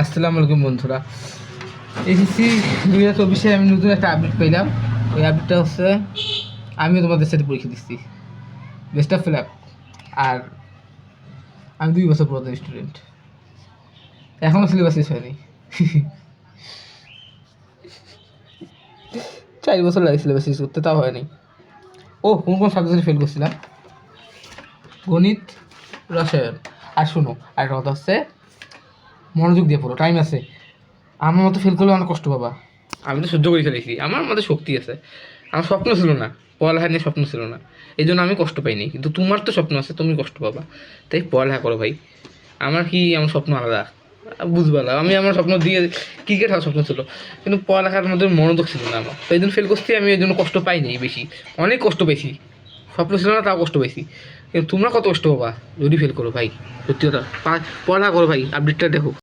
আসসালামু আলাইকুম বন্ধুরা। এসএসসি 2024-এ আমি নতুন একটা আপডেট পেলাম। ওই আপডেটটা হচ্ছে আমিও তোমাদের সাথে পরীক্ষা দিচ্ছি। Best of luck. আর আমি 2 বছর পুরাতন স্টুডেন্ট, এখনও সিলেবাস শেষ হয়নি। 4 বছর লাগে সিলেবাস শেষ করতে, তাও হয়নি। কোন কোন সাবজেক্টে ফেল করছিলাম? গণিত, রসায়ন। আর শোনো, আর একটা কথা হচ্ছে মনোযোগ দিয়ে পড়ো, টাইম আছে। আমার মতো ফেল করলে অনেক কষ্ট পাবা। আমি তো সহ্য করে ফেলেছি, আমার মধ্যে শক্তি আছে। আমার স্বপ্ন ছিল না, পড়ালেখা নিয়ে স্বপ্ন ছিল না, এই জন্য আমি কষ্ট পাইনি। কিন্তু তোমার তো স্বপ্ন আছে, তুমি কষ্ট পাবা। তাই পড়ালেখা করো ভাই। আমার স্বপ্ন আলাদা, বুঝবা না। আমার স্বপ্ন দিয়ে ক্রিকেট হওয়ার স্বপ্ন ছিল, কিন্তু পড়ালেখার মধ্যে মনোযোগ ছিল না আমার, তো এই জন্য ফেল করছি। আমি এই জন্য কষ্ট পাইনি বেশি, অনেক কষ্ট পেয়েছি। স্বপ্ন ছিল না, তাও কষ্ট পেয়েছি। কিন্তু তোমরা কত কষ্ট পাবা যদি ফেল করো ভাই। সত্যি কথা, পড়ালেখা করো ভাই, আপডেটটা দেখো।